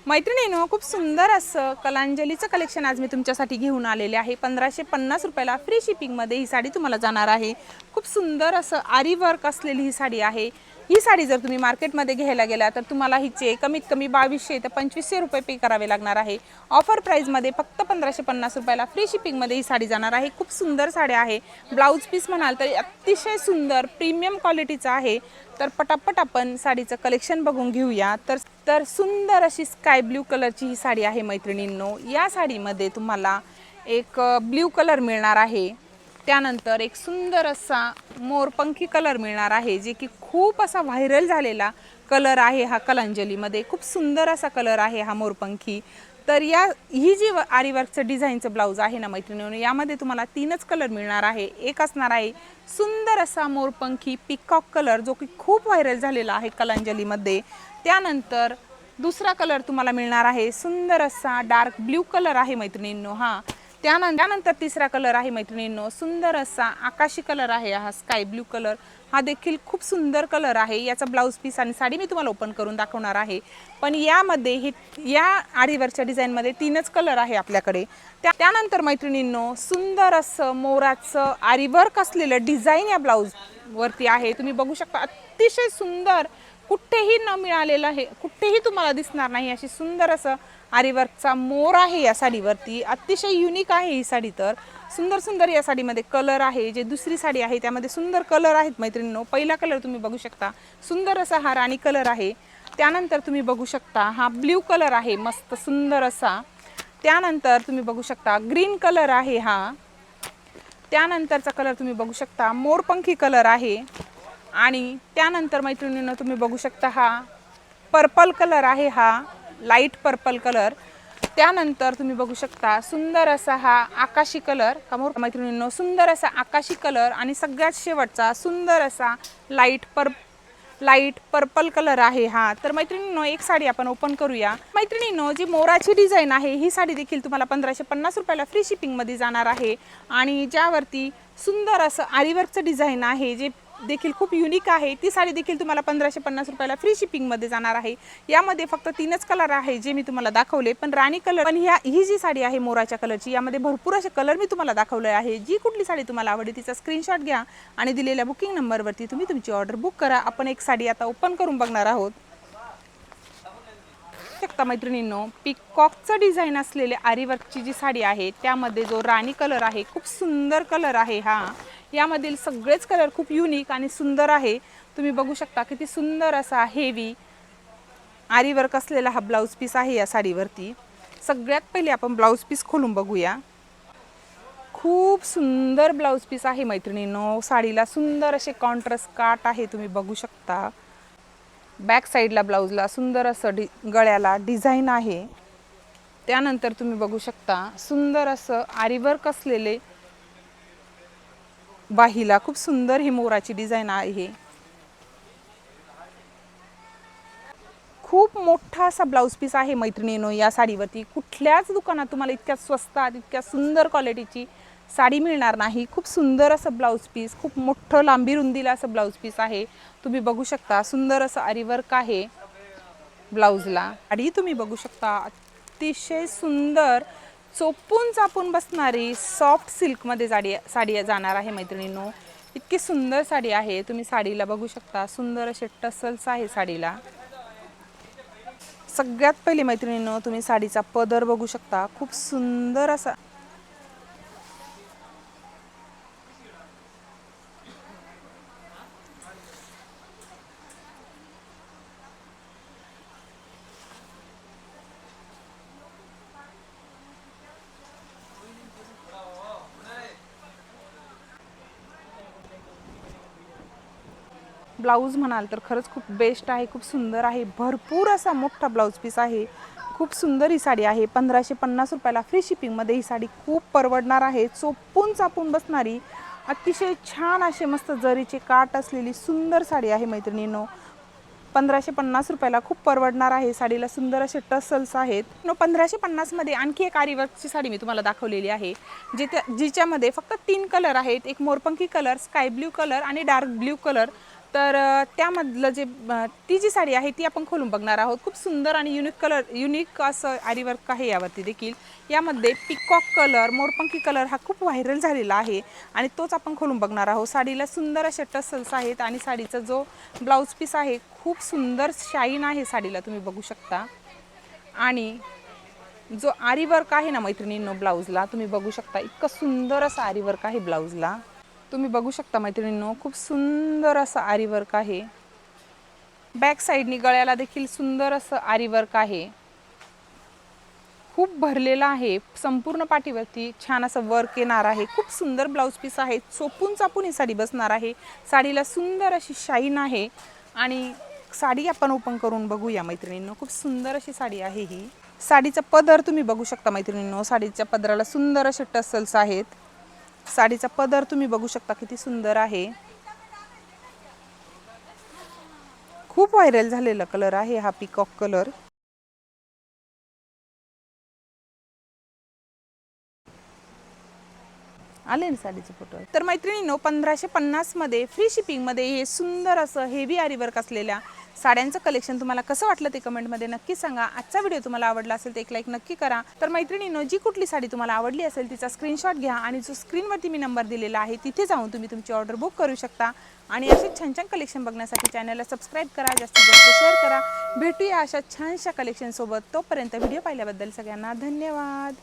मैत्रिणींनो, खूप सुंदर असं कलांजलीचं कलेक्शन आज मी तुमच्यासाठी घेऊन आलेले आहे। 1550 रुपयाला फ्री शिपिंगमध्ये ही साडी तुम्हाला जाणार आहे। खूप सुंदर असं आरी वर्क असलेली ही साडी आहे। ही साडी जर तुम्ही मार्केटमध्ये घ्यायला गेला तर तुम्हाला हिचे कमीत कमी 2200 ते 2500 रुपये पे करावे लागणार आहे। ऑफर प्राइसमध्ये फक्त 1550 रुपयाला फ्री शिपिंगमध्ये ही साडी जाणार आहे। खूप सुंदर साडी आहे। ब्लाउज पीस म्हणाल तर अतिशय सुंदर प्रीमियम क्वालिटीचा आहे। तर पटापट आपण साडीचं कलेक्शन बघून घेऊया। तर सुंदर अशी स्काय ब्ल्यू कलरची ही साडी आहे मैत्रिणींनो। या साडीमध्ये तुम्हाला एक ब्ल्यू कलर मिळणार आहे, त्यानंतर एक सुंदर असा मोरपंखी कलर मिळणार आहे, जे की खूप असा व्हायरल झालेला कलर आहे। हा कलांजलीमध्ये खूप सुंदर असा कलर आहे हा मोरपंखी। तर ही जी आरी वर्कचं डिझाईनचं ब्लाऊज आहे ना मैत्रिणींनो, यामध्ये तुम्हाला 3च कलर मिळणार आहे। एक असणार आहे सुंदर असा मोरपंखी पिकॉक कलर, जो की खूप व्हायरल झालेला आहे कलांजलीमध्ये। त्यानंतर दुसरा कलर तुम्हाला मिळणार आहे सुंदर असा डार्क ब्ल्यू कलर आहे मैत्रिणींनो हा। त्यानंतर तिसरा कलर आहे मैत्रिणींनो सुंदर असा आकाशी कलर आहे हा स्काय ब्ल्यू कलर। हा देखील खूप सुंदर कलर आहे। याचा ब्लाउज पीस आणि साडी मी तुम्हाला ओपन करून दाखवणार आहे। पण यामध्ये या आरीवरच्या डिझाईनमध्ये 3च कलर आहे आपल्याकडे। त्यानंतर मैत्रिणींनो सुंदर असं मोराचं आरीवर्क असलेलं डिझाईन या ब्लाउज वरती आहे। तुम्ही बघू शकता अतिशय सुंदर, कुठेही न मिळालेलं आहे, कुठेही तुम्हाला दिसणार नाही अशी सुंदर असं आरीवर्कचा मोर आहे या साडीवरती। अतिशय युनिक आहे ही साडी। तर सुंदर सुंदर या साडीमध्ये कलर आहे। जे दुसरी साडी आहे त्यामध्ये सुंदर कलर आहेत मैत्रिणींनो। पहिला कलर तुम्ही बघू शकता सुंदर असा हा राणी कलर आहे। त्यानंतर तुम्ही बघू शकता हा ब्ल्यू कलर आहे मस्त सुंदर असा। त्यानंतर तुम्ही बघू शकता ग्रीन कलर आहे हा। त्यानंतरचा कलर तुम्ही बघू शकता मोरपंखी कलर आहे। आणि त्यानंतर मैत्रिणींनो तुम्ही बघू शकता हा पर्पल कलर आहे, हा लाईट पर्पल कलर। त्यानंतर तुम्ही बघू शकता सुंदर असा हा आकाशी कलर मैत्रिणींनो, सुंदर असा आकाशी कलर। आणि सगळ्यात शेवटचा सुंदर असा लाईट पर्पल कलर आहे हा। तर मैत्रिणींनो एक साडी आपण ओपन करूया। मैत्रिणींनो जी मोराची डिझाईन आहे ही साडी देखील तुम्हाला 1550 रुपयाला फ्री शिपिंगमध्ये जाणार आहे। आणि ज्यावरती सुंदर असं आरीवर्कचं डिझाईन आहे, जे देखील खूप युनिक आहे, ती साडी देखील तुम्हाला 1550 रुपयाला फ्री शिपिंगमध्ये जाणार आहे। यामध्ये फक्त 3च कलर आहे जे मी तुम्हाला दाखवले। पण राणी कलर पण ही जी साडी आहे मोराच्या कलरची, यामध्ये भरपूर असे कलर मी तुम्हाला दाखवले आहे। जी कुठली साडी तुम्हाला आवडली तिचा स्क्रीनशॉट घ्या आणि दिलेल्या बुकिंग नंबरवरती तुम्ही तुमची ऑर्डर बुक करा। आपण एक साडी आता ओपन करून बघणार आहोत। शकता मैत्रिणींनो पिकॉकचं डिझाईन असलेले आरीवर्कची जी साडी आहे त्यामध्ये जो राणी कलर आहे खूप सुंदर कलर आहे हा। यामधील सगळेच कलर खूप युनिक आणि सुंदर आहे। तुम्ही बघू शकता किती सुंदर असा हेवी आरीवर्क असलेला हा ब्लाउज पीस आहे या साडीवरती। सगळ्यात पहिले आपण ब्लाउज पीस खोलून बघूया। खूप सुंदर ब्लाउज पीस आहे मैत्रिणींनो। साडीला सुंदर असे कॉन्ट्रास्ट काट आहे, तुम्ही बघू शकता। बॅक साईडला ब्लाउजला सुंदर असं गळ्याला डिझाईन आहे। त्यानंतर तुम्ही बघू शकता सुंदर असं आरीवर्क असलेले बाहीला खूप सुंदर ही मोराची डिझाईन आहे। खूप मोठा असा ब्लाउज पीस आहे मैत्रिणींनो या साडीवरती। कुठल्याच दुकानात तुम्हाला इतक्या स्वस्तात इतक्या सुंदर क्वालिटीची साडी मिळणार नाही। खूप सुंदर असं ब्लाउज पीस, खूप मोठं लांबी रुंदीला असं ब्लाउज पीस आहे। तुम्ही बघू शकता सुंदर असं आरीवर्क आहे ब्लाउजला। आणि तुम्ही बघू शकता अतिशय सुंदर चोपून चापून बसणारी सॉफ्ट सिल्कमध्ये साडी जाणार आहे मैत्रिणींनो। इतकी सुंदर साडी आहे। तुम्ही साडीला बघू शकता सुंदर असे टसल्स आहे साडीला। सगळ्यात पहिले मैत्रिणींनो तुम्ही साडीचा पदर बघू शकता, खूप सुंदर असा। ब्लाऊज म्हणाल तर खरंच खूप बेस्ट आहे, खूप सुंदर आहे। भरपूर असा मोठा ब्लाऊज पीस आहे। खूप सुंदर ही साडी आहे। 1550 रुपयाला फ्री शिपिंगमध्ये ही साडी खूप परवडणार आहे। चोपून चापून बसणारी अतिशय छान असे मस्त जरीचे काट असलेली सुंदर साडी आहे मैत्रिणींनो। 1550 रुपयाला खूप परवडणार आहे। साडीला सुंदर असे टसल्स आहेत। 1550 मध्ये आणखी एक आरीवर्कची साडी मी तुम्हाला दाखवलेली आहे, जिच्यामध्ये फक्त 3 कलर आहेत। एक मोरपंखी कलर, स्काय ब्ल्यू कलर आणि डार्क ब्ल्यू कलर। तर त्यामधलं जे ती जी साडी आहे ती आपण खोलून बघणार आहोत. खूप सुंदर आणि युनिक असं आरीवर्क आहे यावरती देखील. यामध्ये पिकॉक कलर, मोरपंखी कलर हा खूप व्हायरल झालेला आहे आणि तोच आपण खोलून बघणार आहोत. साडीला सुंदर असे टसल्स आहेत आणि साडीचा जो ब्लाऊज पीस आहे खूप सुंदर शाईन आहे साडीला, तुम्ही बघू शकता. आणि जो आरीवर्क आहे ना मैत्रिणींनो ब्लाऊजला, तुम्ही बघू शकता इतकं सुंदर असं आरीवर्क आहे ब्लाऊजला. तुम्ही बघू शकता मैत्रिणींनो, खूप सुंदर असं आरीवर्क आहे. बॅक साईडनी गळ्याला देखील सुंदर असं आरीवर्क आहे. खूप भरलेला आहे. संपूर्ण पाठीवरती छान असं वर्क येणार आहे. खूप सुंदर ब्लाऊज पीस आहे. चोपून चापून ही साडी बसणार आहे. साडीला सुंदर अशी शाईन आहे आणि साडी आपण ओपन करून बघूया मैत्रिणींनो. खूप सुंदर अशी साडी आहे ही. साडीचा पदर तुम्ही बघू शकता मैत्रिणींनो. साडीच्या पदराला सुंदर असे टसल्स आहेत. साडीचा पदर तुम्ही बघू शकता किती सुंदर आहे. खूप व्हायरल झालेला कलर आहे हा पिकॉक कलर. आले ना साडीचे फोटो. तर मैत्रिणींनो 1550 मध्ये फ्री शिपिंग मध्ये हे सुंदर असं हेवी आरीवर्क असलेल्या साड्यांचं कलेक्शन तुम्हाला कसं वाटलं ते कमेंटमध्ये नक्की सांगा. आजचा व्हिडिओ तुम्हाला आवडला असेल तर एक लाईक नक्की करा. तर मैत्रिणींनो जी कुठली साडी तुम्हाला आवडली असेल तिचा स्क्रीनशॉट घ्या आणि जो स्क्रीनवरती मी नंबर दिलेला आहे तिथे जाऊन तुम्ही तुमची ऑर्डर बुक करू शकता. आणि असे छान छान कलेक्शन बघण्यासाठी चॅनलला सबस्क्राईब करा, जास्तीत जास्त शेअर करा. भेटूया अशा छानशा कलेक्शन सोबत. तोपर्यंत व्हिडिओ पाहिल्याबद्दल सगळ्यांना धन्यवाद.